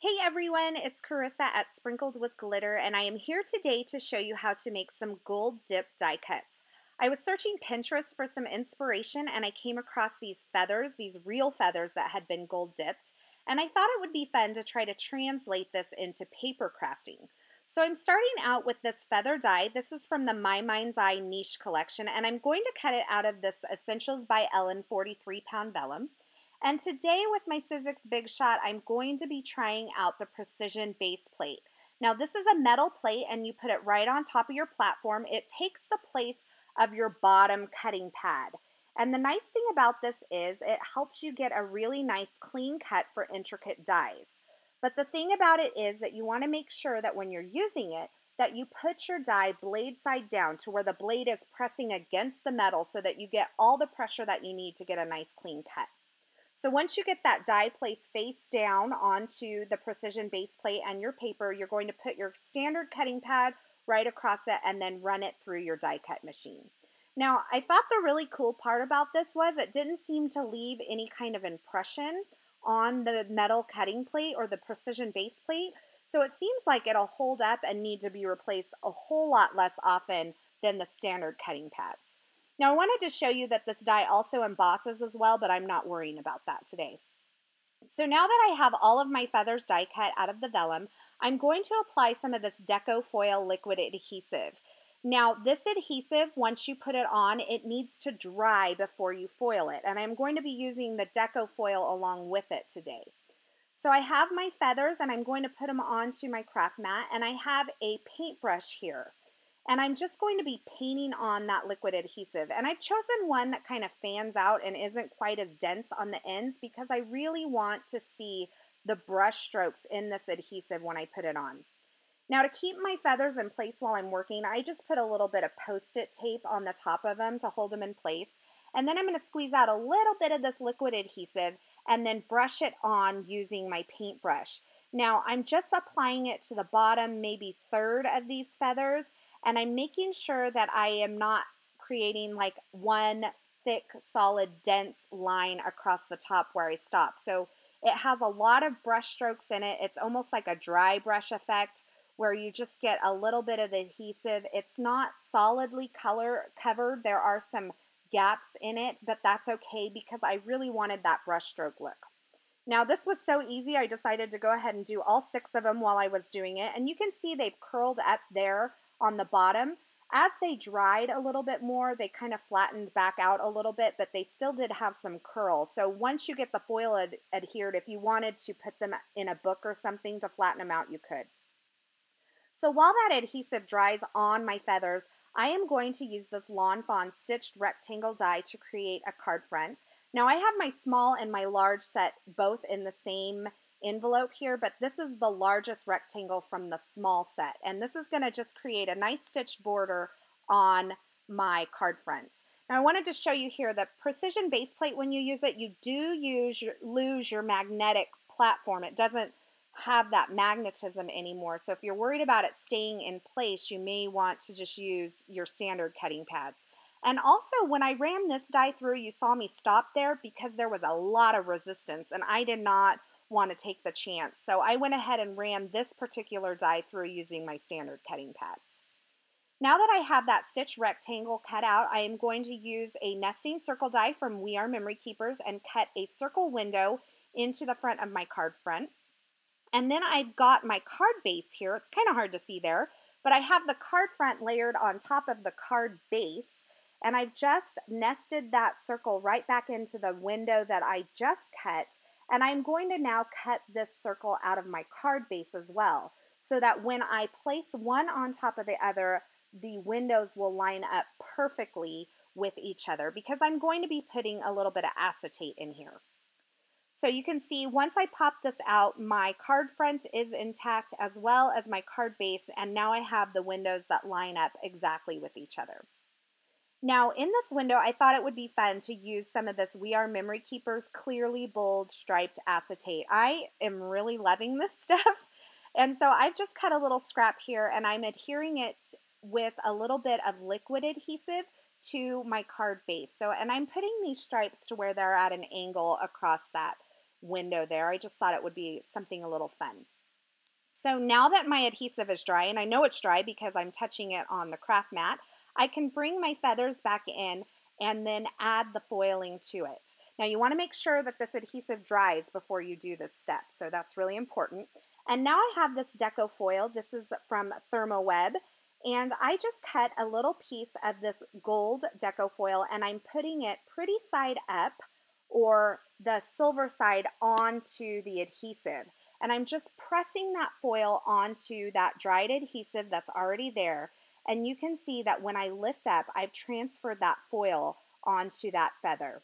Hey everyone, it's Carissa at Sprinkled with Glitter, and I am here today to show you how to make some gold dip die cuts. I was searching Pinterest for some inspiration and I came across these feathers, these real feathers that had been gold dipped, and I thought it would be fun to try to translate this into paper crafting. So I'm starting out with this feather die. This is from the My Mind's Eye niche collection, and I'm going to cut it out of this Essentials by Ellen 43-pound vellum. And today with my Sizzix Big Shot, I'm going to be trying out the precision base plate. Now this is a metal plate and you put it right on top of your platform. It takes the place of your bottom cutting pad. And the nice thing about this is it helps you get a really nice clean cut for intricate dies. But the thing about it is that you want to make sure that when you're using it, that you put your die blade side down to where the blade is pressing against the metal so that you get all the pressure that you need to get a nice clean cut. So once you get that die placed face down onto the precision base plate and your paper, you're going to put your standard cutting pad right across it and then run it through your die cut machine. Now, I thought the really cool part about this was it didn't seem to leave any kind of impression on the metal cutting plate or the precision base plate. So it seems like it'll hold up and need to be replaced a whole lot less often than the standard cutting pads. Now I wanted to show you that this die also embosses as well, but I'm not worrying about that today. So now that I have all of my feathers die cut out of the vellum, I'm going to apply some of this Deco foil liquid adhesive. Now this adhesive, once you put it on, it needs to dry before you foil it, and I'm going to be using the Deco foil along with it today. So I have my feathers and I'm going to put them onto my craft mat, and I have a paintbrush here. And I'm just going to be painting on that liquid adhesive. And I've chosen one that kind of fans out and isn't quite as dense on the ends because I really want to see the brush strokes in this adhesive when I put it on. Now to keep my feathers in place while I'm working, I just put a little bit of Post-it tape on the top of them to hold them in place. And then I'm going to squeeze out a little bit of this liquid adhesive and then brush it on using my paintbrush. Now I'm just applying it to the bottom, maybe third of these feathers, and I'm making sure that I am not creating like one thick, solid, dense line across the top where I stop. So it has a lot of brush strokes in it. It's almost like a dry brush effect where you just get a little bit of the adhesive. It's not solidly covered. There are some gaps in it, but that's okay because I really wanted that brush stroke look. Now this was so easy, I decided to go ahead and do all 6 of them while I was doing it, and you can see they've curled up there on the bottom. As they dried a little bit more, they kind of flattened back out a little bit, but they still did have some curl. So once you get the foil adhered, if you wanted to put them in a book or something to flatten them out, you could. So while that adhesive dries on my feathers, I am going to use this Lawn Fawn stitched rectangle die to create a card front. Now I have my small and my large set both in the same envelope here, but this is the largest rectangle from the small set, and this is going to just create a nice stitched border on my card front. Now I wanted to show you here the precision base plate. When you use it, you do lose your magnetic platform. It doesn't have that magnetism anymore. So if you're worried about it staying in place, you may want to just use your standard cutting pads. And also when I ran this die through, you saw me stop there because there was a lot of resistance and I did not want to take the chance. So I went ahead and ran this particular die through using my standard cutting pads. Now that I have that stitch rectangle cut out, I am going to use a nesting circle die from We Are Memory Keepers and cut a circle window into the front of my card front. And then I've got my card base here. It's kind of hard to see there, but I have the card front layered on top of the card base, and I've just nested that circle right back into the window that I just cut, and I'm going to now cut this circle out of my card base as well, so that when I place one on top of the other, the windows will line up perfectly with each other because I'm going to be putting a little bit of acetate in here. So you can see once I pop this out, my card front is intact as well as my card base, and now I have the windows that line up exactly with each other. Now in this window, I thought it would be fun to use some of this We Are Memory Keepers clearly bold striped acetate. I am really loving this stuff, and so I've just cut a little scrap here and I'm adhering it with a little bit of liquid adhesive to my card base. And I'm putting these stripes to where they're at an angle across that window there. I just thought it would be something a little fun. So now that my adhesive is dry, and I know it's dry because I'm touching it on the craft mat, I can bring my feathers back in and then add the foiling to it. Now you want to make sure that this adhesive dries before you do this step, so that's really important. And now I have this Deco foil. This is from Therm, and I just cut a little piece of this gold Deco foil and I'm putting it pretty side up, or the silver side, onto the adhesive. And I'm just pressing that foil onto that dried adhesive that's already there. And you can see that when I lift up, I've transferred that foil onto that feather.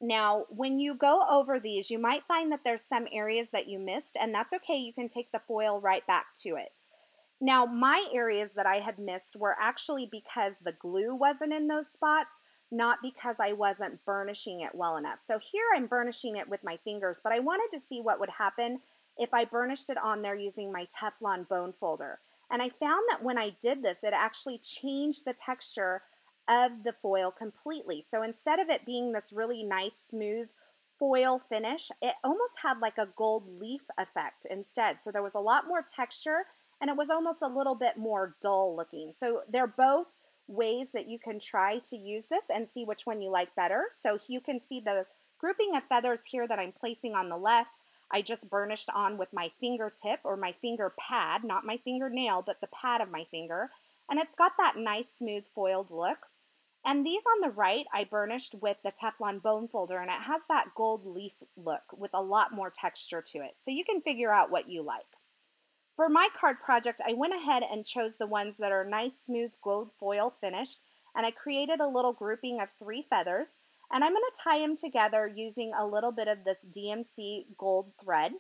Now, when you go over these, you might find that there's some areas that you missed, and that's okay. You can take the foil right back to it. Now, my areas that I had missed were actually because the glue wasn't in those spots, not because I wasn't burnishing it well enough. So here I'm burnishing it with my fingers, but I wanted to see what would happen if I burnished it on there using my Teflon bone folder. And I found that when I did this, it actually changed the texture of the foil completely. So instead of it being this really nice, smooth foil finish, it almost had like a gold leaf effect instead. So there was a lot more texture, and it was almost a little bit more dull looking. So they're both ways that you can try to use this and see which one you like better. So you can see the grouping of feathers here that I'm placing on the left. I just burnished on with my fingertip, or my finger pad, not my fingernail, but the pad of my finger. And it's got that nice smooth foiled look. And these on the right, I burnished with the Teflon bone folder, and it has that gold leaf look with a lot more texture to it. So you can figure out what you like. For my card project, I went ahead and chose the ones that are nice, smooth gold foil finished, and I created a little grouping of 3 feathers, and I'm going to tie them together using a little bit of this DMC gold thread.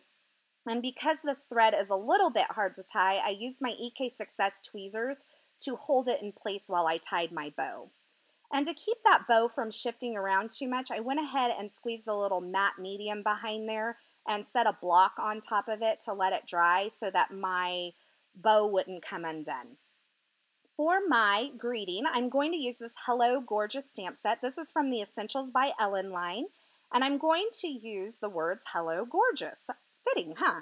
And because this thread is a little bit hard to tie, I used my EK Success tweezers to hold it in place while I tied my bow. And to keep that bow from shifting around too much, I went ahead and squeezed a little matte medium behind there and set a block on top of it to let it dry so that my bow wouldn't come undone. For my greeting, I'm going to use this Hello Gorgeous stamp set. This is from the Essentials by Ellen line, and I'm going to use the words Hello Gorgeous. Fitting, huh?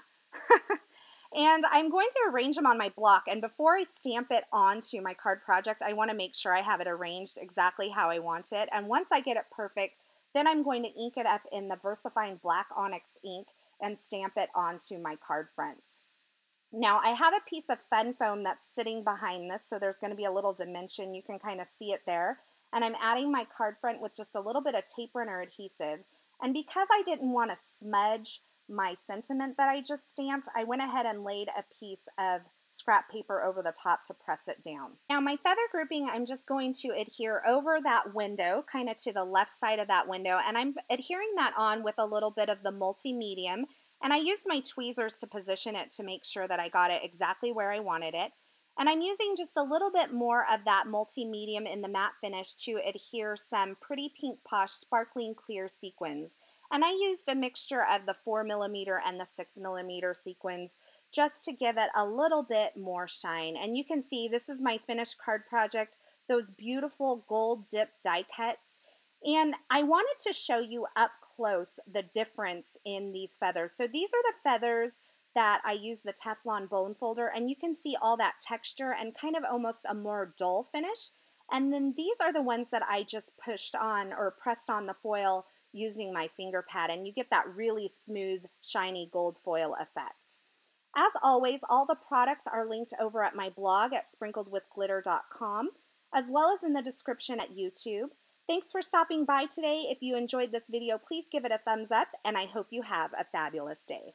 And I'm going to arrange them on my block, and before I stamp it onto my card project, I want to make sure I have it arranged exactly how I want it. And once I get it perfect, then I'm going to ink it up in the VersaFine Black Onyx ink and stamp it onto my card front. Now, I have a piece of fun foam that's sitting behind this, so there's going to be a little dimension. You can kind of see it there. And I'm adding my card front with just a little bit of tape runner adhesive. And because I didn't want to smudge my sentiment that I just stamped, I went ahead and laid a piece of scrap paper over the top to press it down. Now my feather grouping, I'm just going to adhere over that window, kind of to the left side of that window, and I'm adhering that on with a little bit of the multi-medium, and I used my tweezers to position it to make sure that I got it exactly where I wanted it. And I'm using just a little bit more of that multi-medium in the matte finish to adhere some pretty pink posh sparkling clear sequins. And I used a mixture of the 4mm and the 6mm sequins just to give it a little bit more shine. And you can see this is my finished card project, those beautiful gold dip die cuts. And I wanted to show you up close the difference in these feathers. So these are the feathers that I use the Teflon bone folder, and you can see all that texture and kind of almost a more dull finish. And then these are the ones that I just pushed on or pressed on the foil using my finger pad, and you get that really smooth, shiny gold foil effect. As always, all the products are linked over at my blog at sprinkledwithglitter.com, as well as in the description at YouTube. Thanks for stopping by today. If you enjoyed this video, please give it a thumbs up, and I hope you have a fabulous day.